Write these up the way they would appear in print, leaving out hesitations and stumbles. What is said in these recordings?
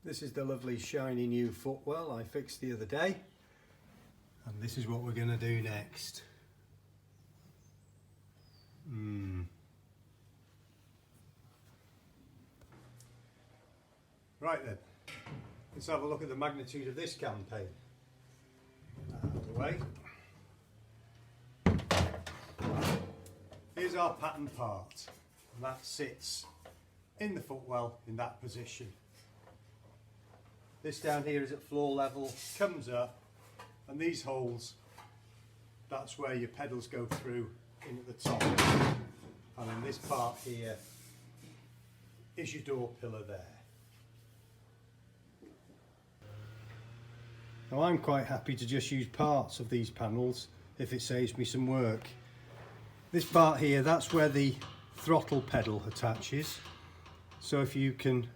This is the lovely shiny new Footwell I fixed the other day, and this is what we're going to do next. Right then, let's have a look at the magnitude of this campaign. Out of the way. Here's our pattern part, and that sits in the Footwell in that position. This down here is at floor level, comes up, and these holes, that's where your pedals go through in at the top. And then this part here is your door pillar there. Now I'm quite happy to just use parts of these panels if it saves me some work. This part here, that's where the throttle pedal attaches. So if you can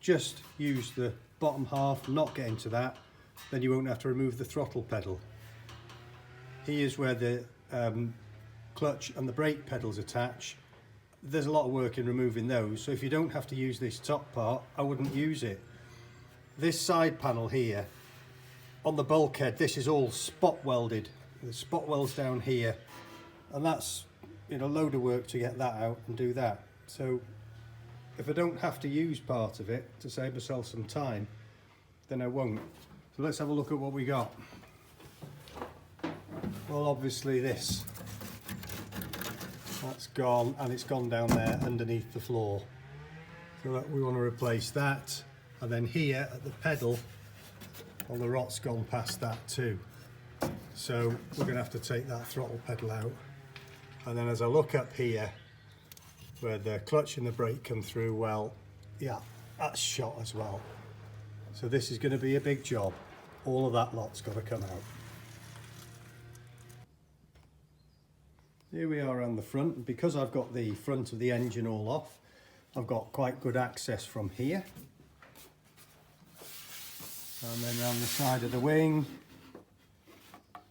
just use the bottom half, not get into that, then you won't have to remove the throttle pedal. Here's where the clutch and the brake pedals attach. There's a lot of work in removing those, so if you don't have to use this top part, I wouldn't use it. This side panel here, on the bulkhead, this is all spot welded. The spot welds down here, and that's a load of work to get that out and do that. So if I don't have to use part of it to save myself some time, then I won't. So let's have a look at what we got. Well, obviously that's gone, and it's gone down there underneath the floor. So that we want to replace that. And then here at the pedal, well, the rot's gone past that too. So we're going to have to take that throttle pedal out. And then as I look up here, where the clutch and the brake come through, well, yeah, that's shot as well. So this is going to be a big job. All of that lot's got to come out. Here we are on the front, and because I've got the front of the engine all off, I've got quite good access from here. And then around the side of the wing,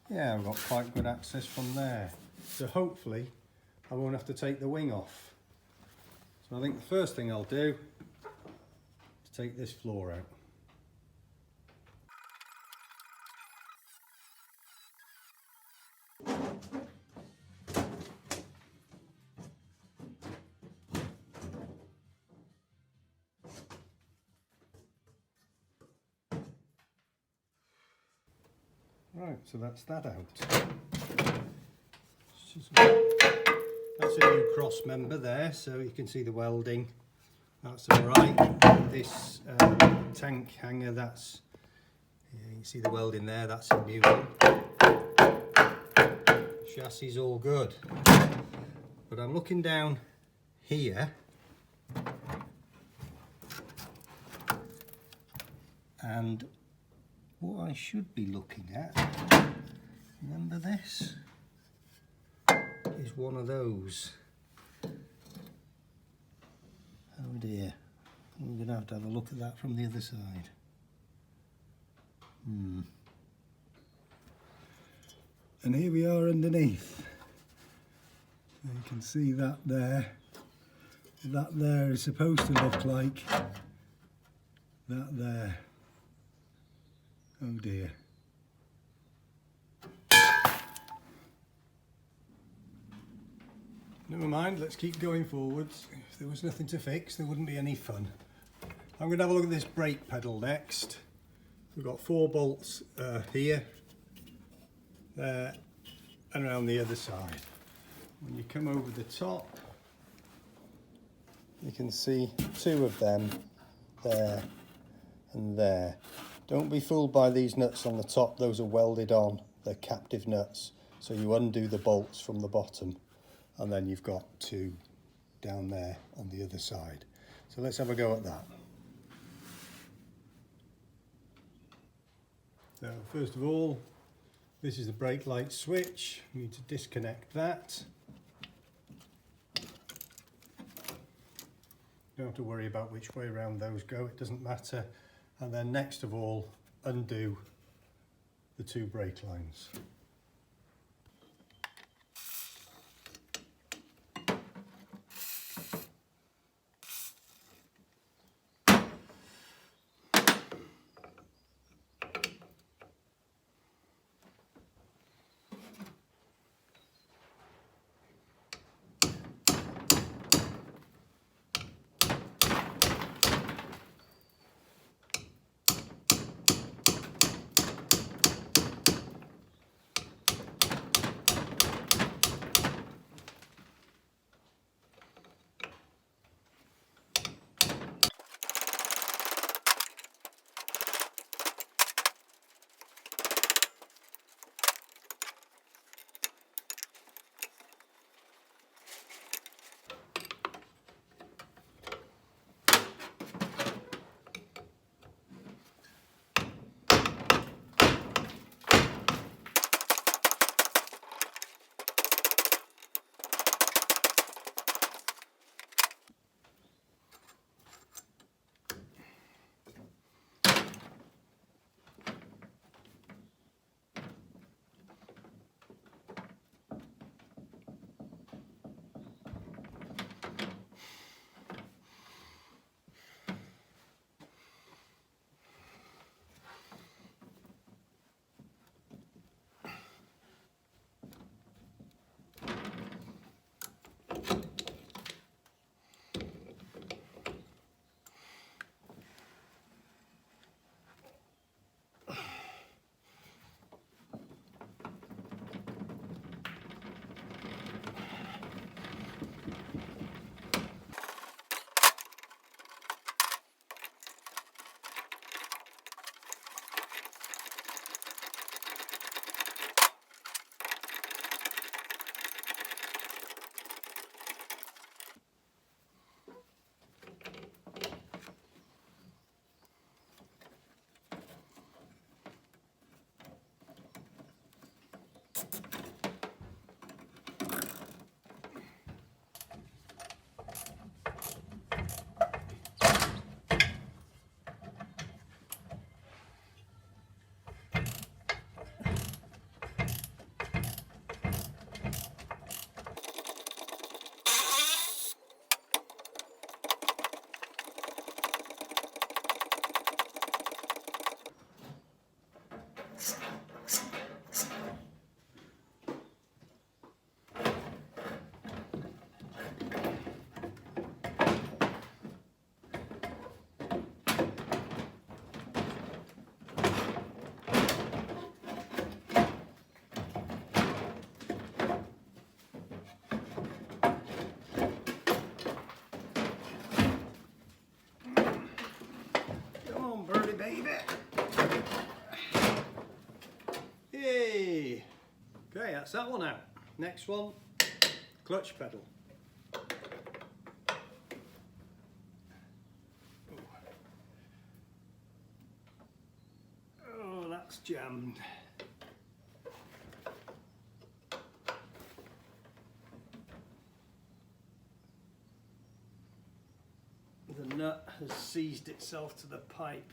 yeah, I've got quite good access from there. So hopefully I won't have to take the wing off. So I think the first thing I'll do is take this floor out. Right, so that's that out. That's a new cross member there, so you can see the welding. That's all right. This tank hanger, that's, you can see the welding there, that's in Mueller. Chassis is all good. But I'm looking down here, and what I should be looking at, remember this, is one of those. Oh dear, we're going to have a look at that from the other side. And here we are underneath. You can see that there. That there is supposed to look like that there. Oh dear. Never mind, let's keep going forwards. If there was nothing to fix, there wouldn't be any fun. I'm going to have a look at this brake pedal next. We've got 4 bolts here, there, and around the other side. When you come over the top, you can see 2 of them there and there. Don't be fooled by these nuts on the top, those are welded on, they're captive nuts. So you undo the bolts from the bottom, and then you've got 2 down there on the other side. So let's have a go at that. So first of all, this is the brake light switch. You need to disconnect that. Don't have to worry about which way around those go, it doesn't matter. And then next of all, undo the 2 brake lines. Yay! Okay, that's that one out. Next one, clutch pedal. Oh, that's jammed. The nut has seized itself to the pipe.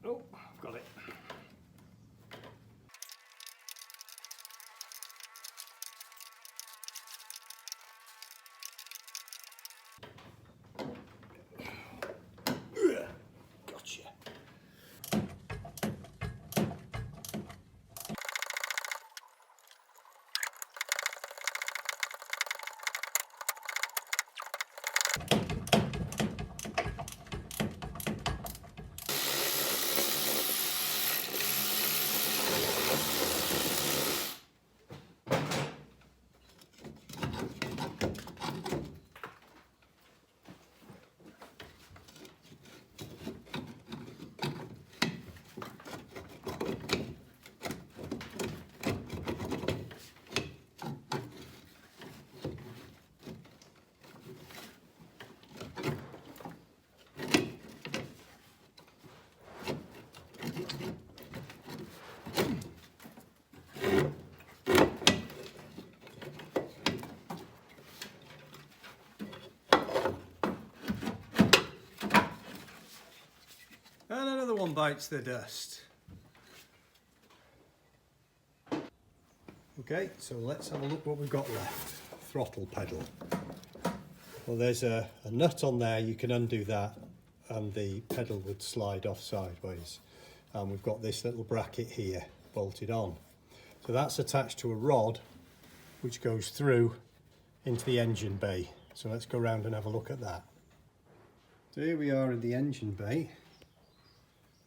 Oh, I've got it. Gotcha. And another one bites the dust. Okay, so let's have a look what we've got left. Throttle pedal. Well, there's a nut on there, you can undo that and the pedal would slide off sideways. And we've got this little bracket here bolted on. So that's attached to a rod which goes through into the engine bay. So let's go around and have a look at that. So here we are in the engine bay.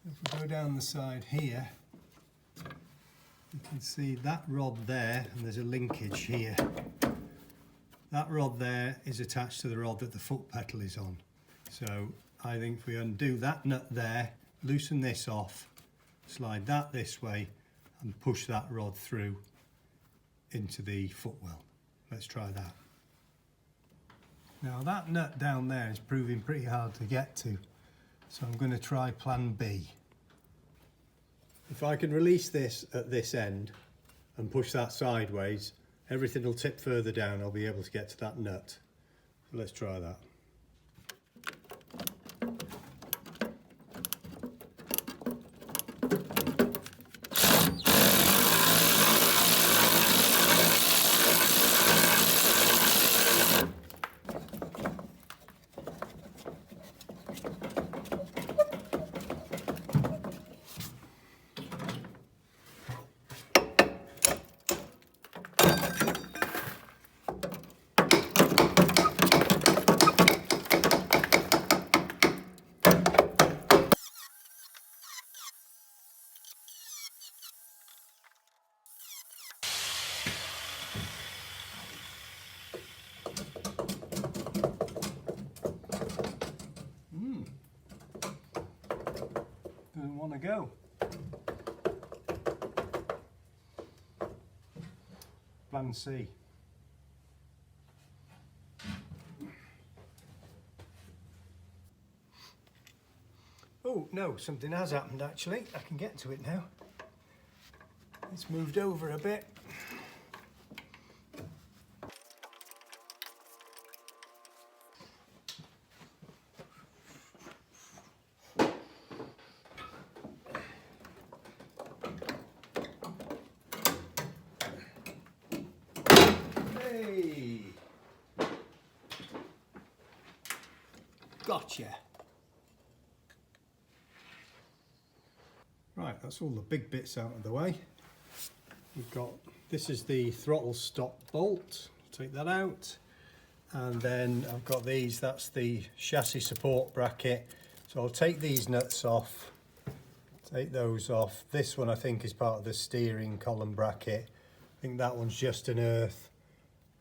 If we go down the side here, you can see that rod there, and there's a linkage here. That rod there is attached to the rod that the foot pedal is on. So I think if we undo that nut there, loosen this off, slide that this way, and push that rod through into the footwell. Let's try that. Now that nut down there is proving pretty hard to get to, so I'm going to try plan B. If I can release this at this end and push that sideways, everything will tip further down, I'll be able to get to that nut. So let's try that. Doesn't want to go. Plan C. Oh no, something has happened actually. I can get to it now. It's moved over a bit. Hey! Gotcha! Right, that's all the big bits out of the way. We've got, this is the throttle stop bolt, take that out. And then I've got these, that's the chassis support bracket. So I'll take these nuts off, take those off. This one I think is part of the steering column bracket. I think that one's just an earth.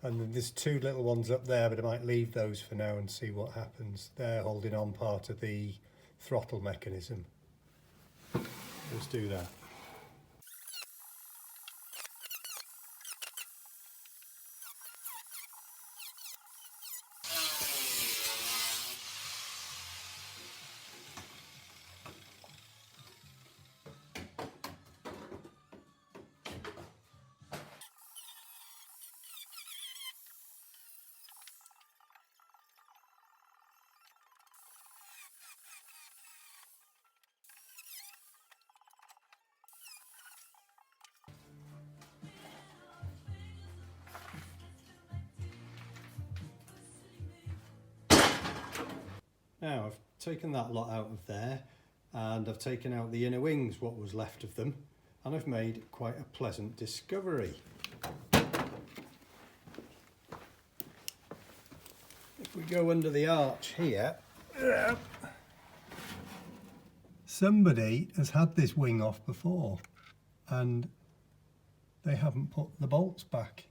And then there's two little ones up there, but I might leave those for now and see what happens. They're holding on part of the throttle mechanism. Let's do that. Now I've taken that lot out of there and I've taken out the inner wings, what was left of them, and I've made quite a pleasant discovery. If we go under the arch here, somebody has had this wing off before and they haven't put the bolts back.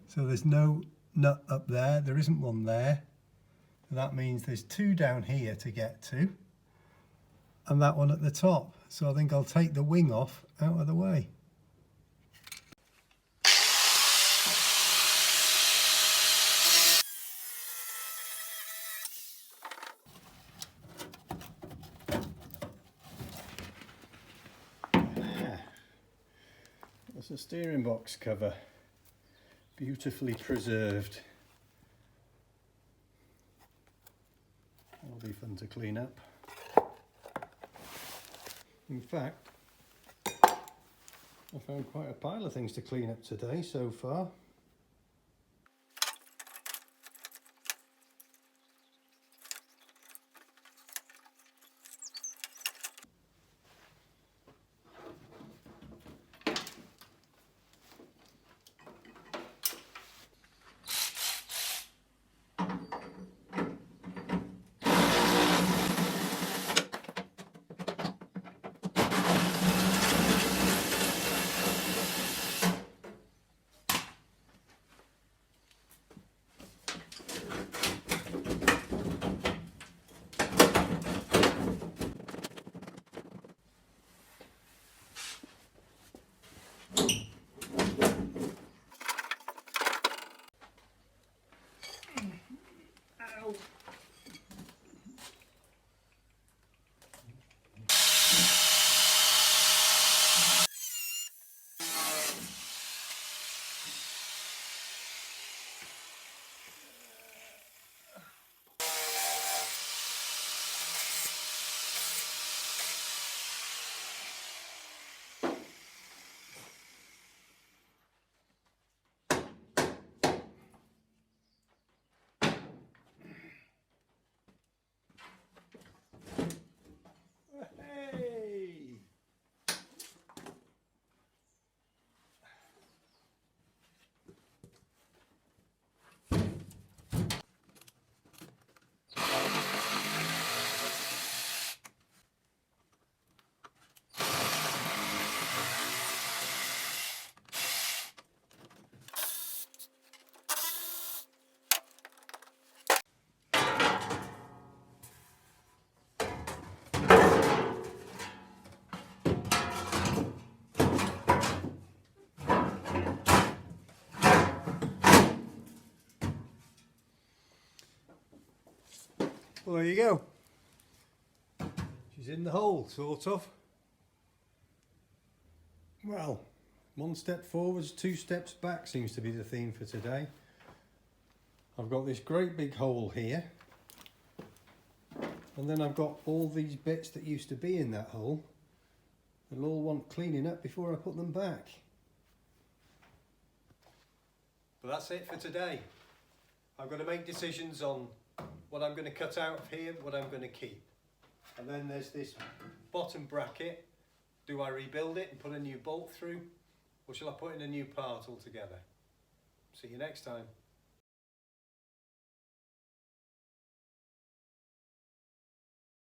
So there's no nut up there, there isn't one there. That means there's two down here to get to and that one at the top. So I think I'll take the wing off out of the way. There's a steering box cover, beautifully preserved. That'll be fun to clean up. In fact, I found quite a pile of things to clean up today so far. Well, there you go. As She's in the hole, sort of. Well, one step forwards, two steps back seems to be the theme for today. I've got this great big hole here, and then I've got all these bits that used to be in that hole. They'll all want cleaning up before I put them back. But that's it for today. I'm going to make decisions on what I'm going to cut out of here, what I'm going to keep. And then there's this bottom bracket. Do I rebuild it and put a new bolt through, or shall I put in a new part altogether? See you next time.